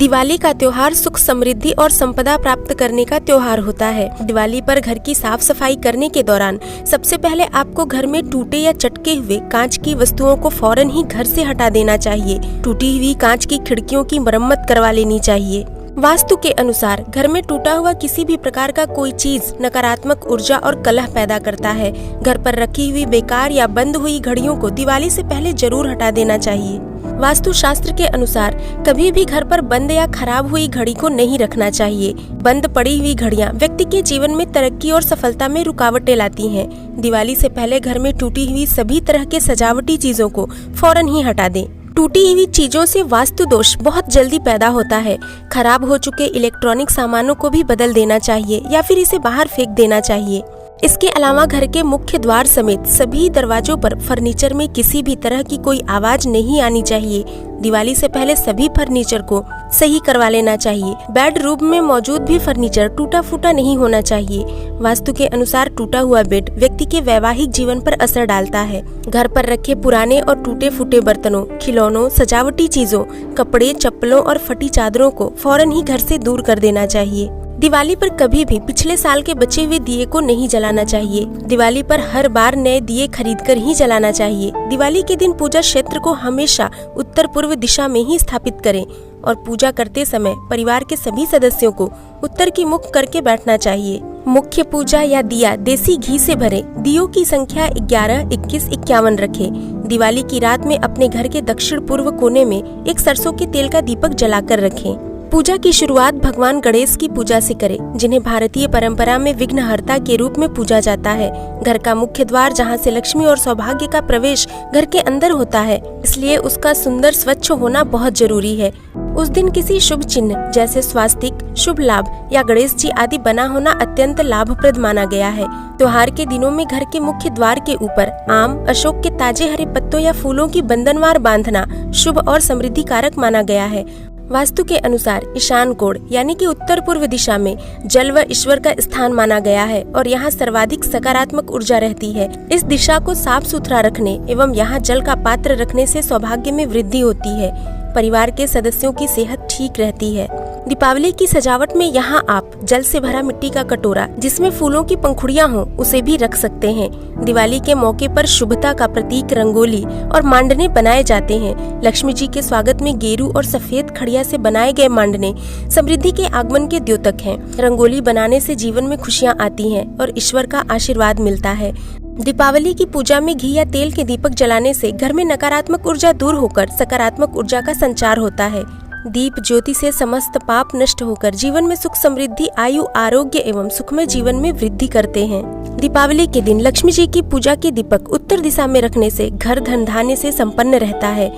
दिवाली का त्योहार सुख समृद्धि और संपदा प्राप्त करने का त्योहार होता है। दिवाली पर घर की साफ सफाई करने के दौरान सबसे पहले आपको घर में टूटे या चटके हुए कांच की वस्तुओं को फौरन ही घर से हटा देना चाहिए। टूटी हुई कांच की खिड़कियों की मरम्मत करवा लेनी चाहिए। वास्तु के अनुसार घर में टूटा हुआ किसी भी प्रकार का कोई चीज नकारात्मक ऊर्जा और कलह पैदा करता है। घर पर रखी हुई बेकार या बंद हुई घड़ियों को दिवाली से पहले जरूर हटा देना चाहिए। वास्तु शास्त्र के अनुसार कभी भी घर पर बंद या खराब हुई घड़ी को नहीं रखना चाहिए। बंद पड़ी हुई घड़ियां व्यक्ति के जीवन में तरक्की और सफलता में रुकावटें लाती हैं। दिवाली से पहले घर में टूटी हुई सभी तरह के सजावटी चीजों को फौरन ही हटा दें। टूटी हुई चीजों से वास्तु दोष बहुत जल्दी पैदा होता है। खराब हो चुके इलेक्ट्रॉनिक सामानों को भी बदल देना चाहिए या फिर इसे बाहर फेंक देना चाहिए। इसके अलावा घर के मुख्य द्वार समेत सभी दरवाजों पर फर्नीचर में किसी भी तरह की कोई आवाज नहीं आनी चाहिए। दिवाली से पहले सभी फर्नीचर को सही करवा लेना चाहिए। बेडरूम में मौजूद भी फर्नीचर टूटा फूटा नहीं होना चाहिए। वास्तु के अनुसार टूटा हुआ बेड व्यक्ति के वैवाहिक जीवन पर असर डालता है। घर पर रखे पुराने और टूटे फूटे बर्तनों, खिलौनों, सजावटी चीजों, कपड़े, चप्पलों और फटी चादरों को फौरन ही घर से दूर कर देना चाहिए। दिवाली पर कभी भी पिछले साल के बचे हुए दिए को नहीं जलाना चाहिए। दिवाली पर हर बार नए दिए खरीदकर ही जलाना चाहिए। दिवाली के दिन पूजा क्षेत्र को हमेशा उत्तर पूर्व दिशा में ही स्थापित करें और पूजा करते समय परिवार के सभी सदस्यों को उत्तर की मुख करके बैठना चाहिए। मुख्य पूजा या दिया देसी घी से भरें। दियों की संख्या 11, 21, 51 रखें। दिवाली की रात में अपने घर के दक्षिण पूर्व कोने में एक सरसों के तेल का दीपक जलाकर रखें। पूजा की शुरुआत भगवान गणेश की पूजा से करें, जिन्हें भारतीय परंपरा में विघ्नहर्ता के रूप में पूजा जाता है। घर का मुख्य द्वार जहां से लक्ष्मी और सौभाग्य का प्रवेश घर के अंदर होता है, इसलिए उसका सुंदर स्वच्छ होना बहुत जरूरी है। उस दिन किसी शुभ चिन्ह जैसे स्वास्तिक, शुभ लाभ या गणेश जी आदि बना होना अत्यंत लाभप्रद माना गया है। त्योहार के दिनों में घर के मुख्य द्वार के ऊपर आम, अशोक के ताजे हरे पत्तों या फूलों की बंधनवार बांधना शुभ और समृद्धि कारक माना गया है। वास्तु के अनुसार ईशान कोण यानी कि उत्तर पूर्व दिशा में जल व ईश्वर का स्थान माना गया है और यहाँ सर्वाधिक सकारात्मक ऊर्जा रहती है। इस दिशा को साफ सुथरा रखने एवं यहाँ जल का पात्र रखने से सौभाग्य में वृद्धि होती है। परिवार के सदस्यों की सेहत ठीक रहती है। दीपावली की सजावट में यहाँ आप जल से भरा मिट्टी का कटोरा जिसमें फूलों की पंखुड़ियाँ हों उसे भी रख सकते हैं। दिवाली के मौके पर शुभता का प्रतीक रंगोली और मांडने बनाए जाते हैं। लक्ष्मी जी के स्वागत में गेरू और सफेद खड़िया से बनाए गए मांडने समृद्धि के आगमन के द्योतक हैं। रंगोली बनाने से जीवन में खुशियाँ आती हैं और ईश्वर का आशीर्वाद मिलता है। दीपावली की पूजा में घी या तेल के दीपक जलाने से घर में नकारात्मक ऊर्जा दूर होकर सकारात्मक ऊर्जा का संचार होता है। दीप ज्योति से समस्त पाप नष्ट होकर जीवन में सुख समृद्धि, आयु, आरोग्य एवं सुखमय जीवन में वृद्धि करते हैं। दीपावली के दिन लक्ष्मी जी की पूजा के दीपक उत्तर दिशा में रखने से घर धन धान्य से संपन्न रहता है।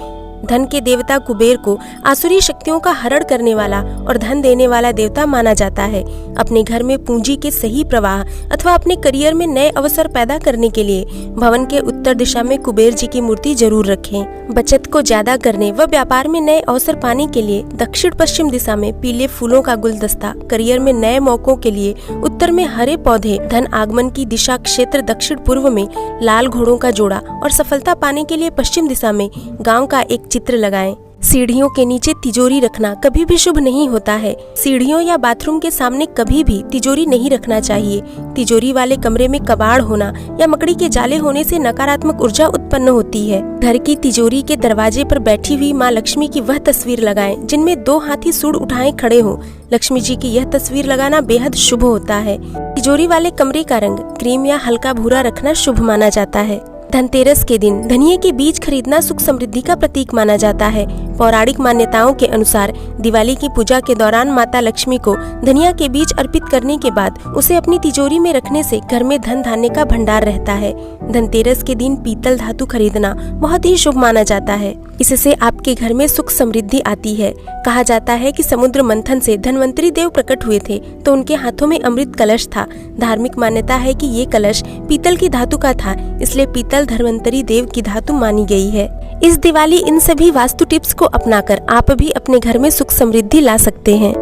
धन के देवता कुबेर को आसुरी शक्तियों का हरण करने वाला और धन देने वाला देवता माना जाता है। अपने घर में पूंजी के सही प्रवाह अथवा अपने करियर में नए अवसर पैदा करने के लिए भवन के उत्तर दिशा में कुबेर जी की मूर्ति जरूर रखें। बचत को ज्यादा करने व व्यापार में नए अवसर पाने के लिए दक्षिण पश्चिम दिशा में पीले फूलों का गुलदस्ता, करियर में नए मौकों के लिए उत्तर में हरे पौधे, धन आगमन की दिशा क्षेत्र दक्षिण पूर्व में लाल घोड़ों का जोड़ा और सफलता पाने के लिए पश्चिम दिशा में गाँव का एक चित्र लगाएं। सीढ़ियों के नीचे तिजोरी रखना कभी भी शुभ नहीं होता है। सीढ़ियों या बाथरूम के सामने कभी भी तिजोरी नहीं रखना चाहिए। तिजोरी वाले कमरे में कबाड़ होना या मकड़ी के जाले होने से नकारात्मक ऊर्जा उत्पन्न होती है। घर की तिजोरी के दरवाजे पर बैठी हुई माँ लक्ष्मी की वह तस्वीर लगाएं जिनमें 2 हाथी सूंड उठाए खड़े हों। लक्ष्मी जी की यह तस्वीर लगाना बेहद शुभ होता है। तिजोरी वाले कमरे का रंग क्रीम या हल्का भूरा रखना शुभ माना जाता है। धनतेरस के दिन धनिये के बीज खरीदना सुख समृद्धि का प्रतीक माना जाता है। पौराणिक मान्यताओं के अनुसार दिवाली की पूजा के दौरान माता लक्ष्मी को धनिया के बीज अर्पित करने के बाद उसे अपनी तिजोरी में रखने से घर में धन धान्य का भंडार रहता है। धनतेरस के दिन पीतल धातु खरीदना बहुत ही शुभ माना जाता है। इससे आपके घर में सुख समृद्धि आती है। कहा जाता है कि समुद्र मंथन से धन्वंतरी देव प्रकट हुए थे तो उनके हाथों में अमृत कलश था। धार्मिक मान्यता है कि ये कलश पीतल की धातु का था, इसलिए पीतल धन्वंतरी देव की धातु मानी गई है। इस दिवाली इन सभी वास्तु टिप्स को अपनाकर आप भी अपने घर में सुख समृद्धि ला सकते हैं।